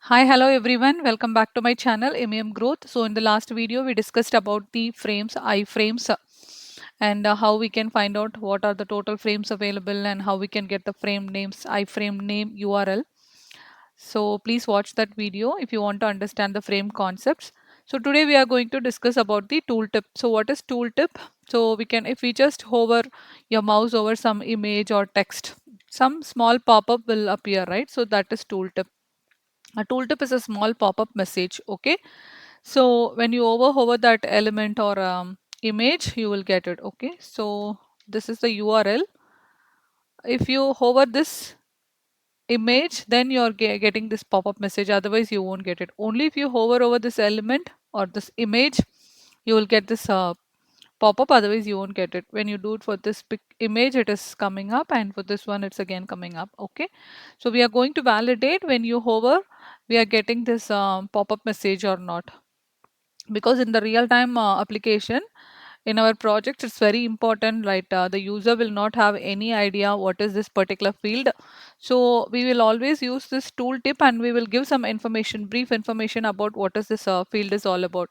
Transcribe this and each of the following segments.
Hi, hello everyone. Welcome back to my channel MEM Growth. So in the last video we discussed about the frames, iframes, and how we can find out what are the total frames available and how we can get the frame names, iframe name URL. So please watch that video if you want to understand the frame concepts. So today we are going to discuss about the tooltip. So what is tooltip? So we can, if we just hover your mouse over some image or text, some small pop-up will appear, right? So that is tooltip. A tooltip is a small pop-up message. Okay, so when you hover that element or image, you will get it. Okay, so this is the URL. If you hover this image, then you're getting this pop-up message. Otherwise, you won't get it. Only if you hover over this element or this image, you will get this pop-up. Otherwise, you won't get it. When you do it for this image, it is coming up, and for this one, it's again coming up. Okay, so we are going to validate when you hover, we are getting this pop-up message or not, because in the real-time application in our project it's very important, right? The user will not have any idea what is this particular field. So we will always use this tooltip and we will give some information, brief information about what is this field is all about.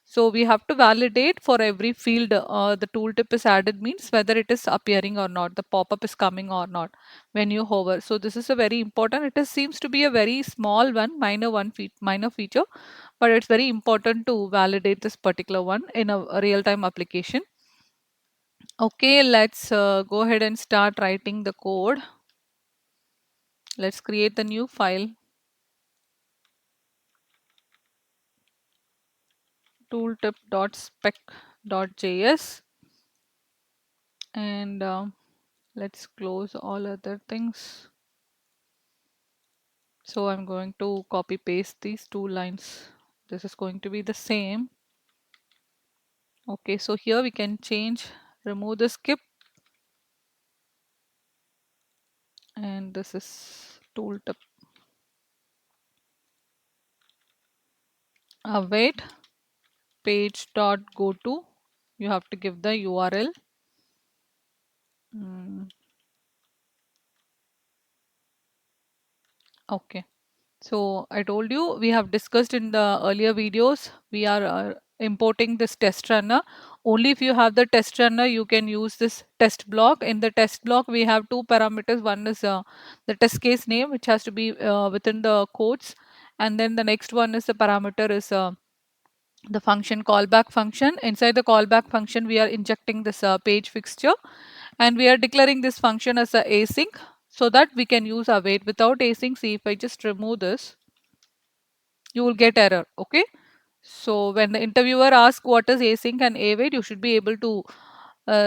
So we have to validate for every field the tooltip is added, means whether it is appearing or not, the pop-up is coming or not when you hover. So this is a very important, it is, seems to be a very small one, minor feature, but it's very important to validate this particular one in a real-time application. Okay, let's go ahead and start writing the code. Let's create the new file, tooltip.spec.js, and let's close all other things. So I'm going to copy paste these two lines. This is going to be the same. Okay, so here we can change, remove the skip, and this is tooltip. Await page dot go to. You have to give the URL. Okay. So I told you, we have discussed in the earlier videos, we are importing this test runner. Only if you have the test runner, you can use this test block. In the test block, we have two parameters. One is the test case name, which has to be within the quotes. And then the next one is the parameter is the function callback function. Inside the callback function, we are injecting this page fixture, and we are declaring this function as a async, so that we can use await. Without async, see, if I just remove this, you will get error. Okay, so when the interviewer asks what is async and await, you should be able to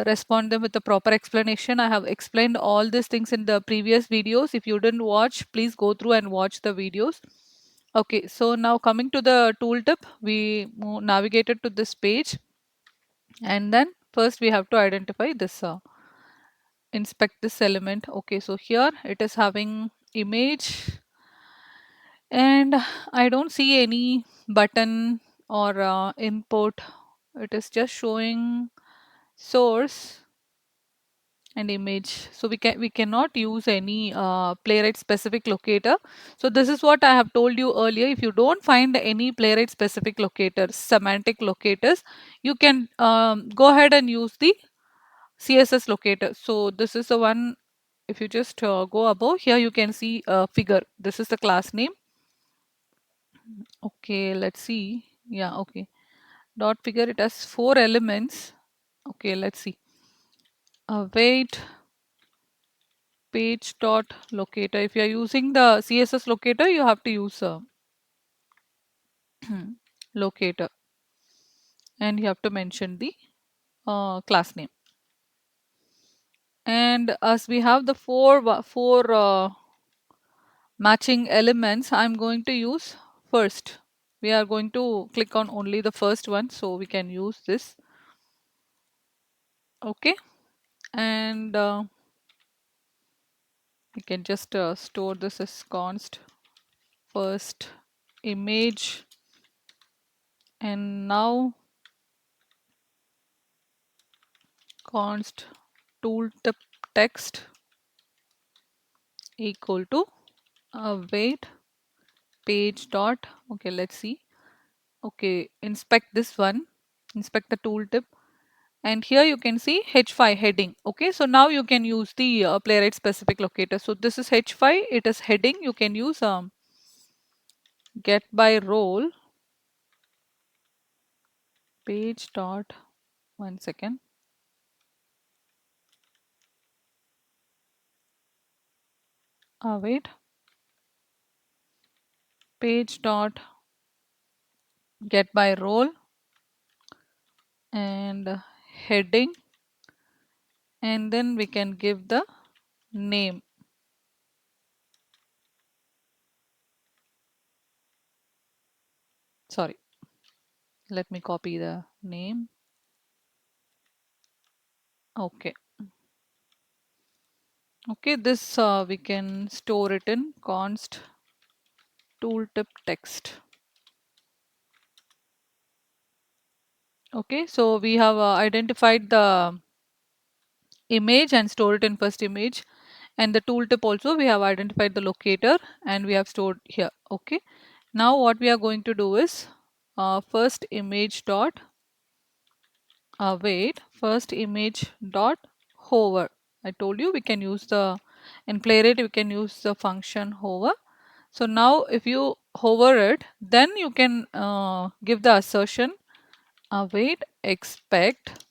respond them with a proper explanation. I have explained all these things in the previous videos. If you didn't watch, please go through and watch the videos. Okay, so now coming to the tooltip, we navigated to this page, and then first we have to identify this, inspect this element. Okay, so here it is having image, and I don't see any button or input. It is just showing source and image. So we cannot use any playwright specific locator. So this is what I have told you earlier. If you don't find any playwright specific locators, semantic locators, you can go ahead and use the CSS locator. So this is the one. If you just go above here, you can see a figure. This is the class name. Okay, let's see. Yeah, okay. Dot figure, it has 4 elements. Okay, let's see. Wait, page dot locator. If you are using the CSS locator, you have to use a locator, and you have to mention the class name. And as we have the four matching elements, I'm going to use first. We are going to click on only the first one, so we can use this. Okay, and we can just store this as const first image, and now const tooltip text equal to await page dot. Okay, let's see. Okay, inspect this one, inspect the tooltip, and here you can see H5 heading. Okay, so now you can use the playwright specific locator. So this is H5, it is heading. You can use get by role page dot, 1 second. Wait, page dot get by role and heading, and then we can give the name. Sorry, let me copy the name. Okay. Okay, this we can store it in const tooltip text. Okay, so we have identified the image and store it in first image, and the tooltip also we have identified the locator and we have stored here. Okay, now what we are going to do is first image dot first image dot hover. I told you we can use the, in playwright we can use the function hover. So now if you hover it, then you can give the assertion await expect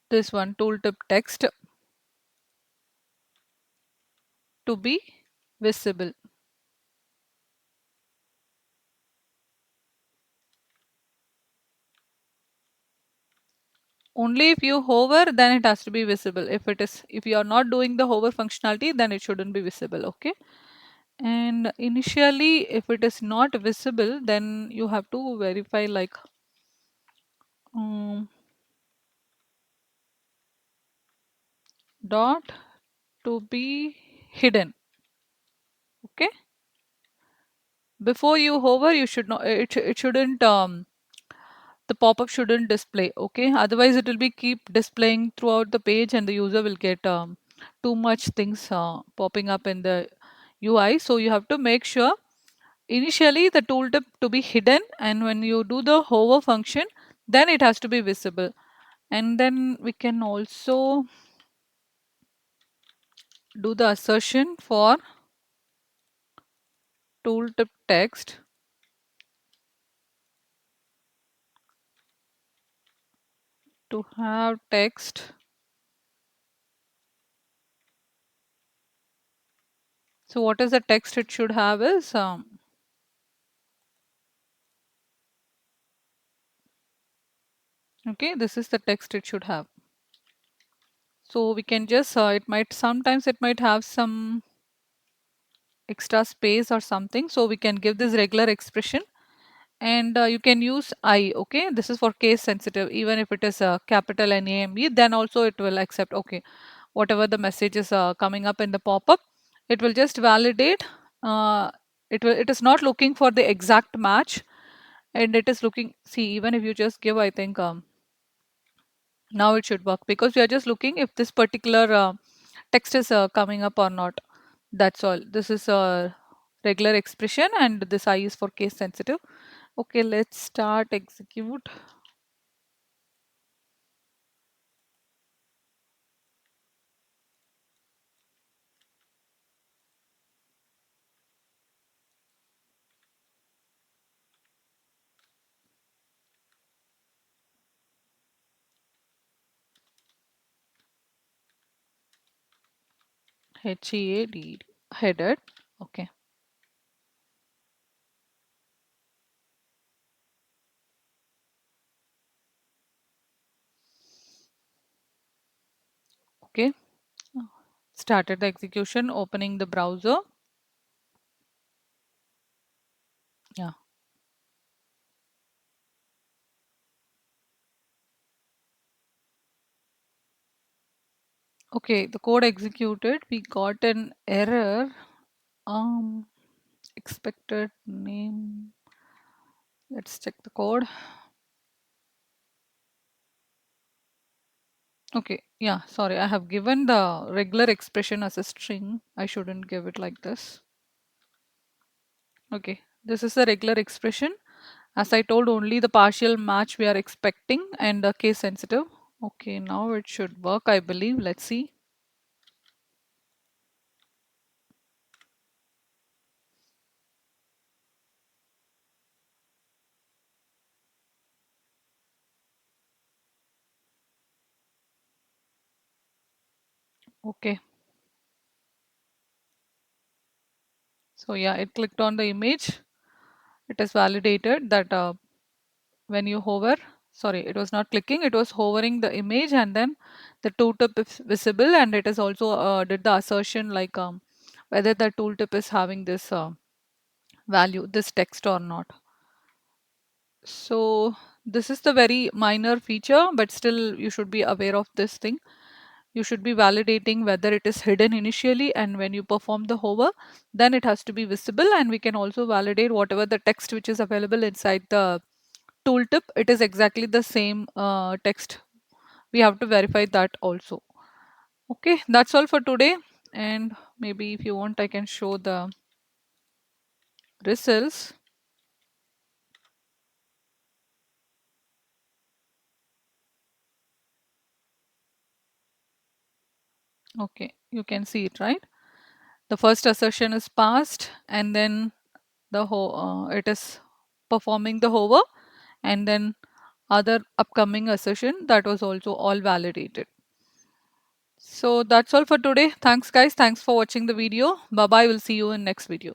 this one tooltip text to be visible. Only if you hover, then it has to be visible. If you are not doing the hover functionality, then it shouldn't be visible. Okay, and initially if it is not visible, then you have to verify like um, dot to be hidden. Okay, before you hover, you should not, it shouldn't the pop-up shouldn't display. Okay, otherwise it will be keep displaying throughout the page and the user will get too much things popping up in the UI. So you have to make sure initially the tooltip to be hidden, and when you do the hover function, then it has to be visible. And then we can also do the assertion for tooltip text to have text. So what is the text it should have is okay, this is the text it should have. So we can just it might sometimes it might have some extra space or something, so we can give this regular expression, and you can use I. Okay, this is for case sensitive. Even if it is a capital NAME, then also it will accept. Okay, whatever the message is coming up in the pop-up, it will just validate. uh, it is not looking for the exact match, and it is looking, see, even if you just give, I think now it should work, because we are just looking if this particular text is coming up or not. That's all. This is a regular expression and this I is for case sensitive. Okay, let's start execute. HEAD headed. Okay. Okay. Started the execution, opening the browser. Yeah. Okay, the code executed. We got an error. Um, expected name. Let's check the code. Okay, yeah, sorry, I have given the regular expression as a string. I shouldn't give it like this. Okay, this is the regular expression. As I told, only the partial match we are expecting and the case sensitive. Okay, now it should work, I believe. Let's see. Okay, so yeah, it clicked on the image. It is validated that when you hover, sorry, it was not clicking, it was hovering the image, and then the tooltip is visible, and it is also did the assertion like whether the tooltip is having this value, this text or not. So this is the very minor feature, but still you should be aware of this thing. You should be validating whether it is hidden initially, and when you perform the hover, then it has to be visible, and we can also validate whatever the text which is available inside the tooltip, it is exactly the same text. We have to verify that also. Okay, that's all for today. And maybe if you want, I can show the results. Okay, you can see it, right? The first assertion is passed, and then it is performing the hover, and then other upcoming assertion, that was also all validated. So that's all for today. Thanks guys. Thanks for watching the video. Bye bye. We'll see you in next video.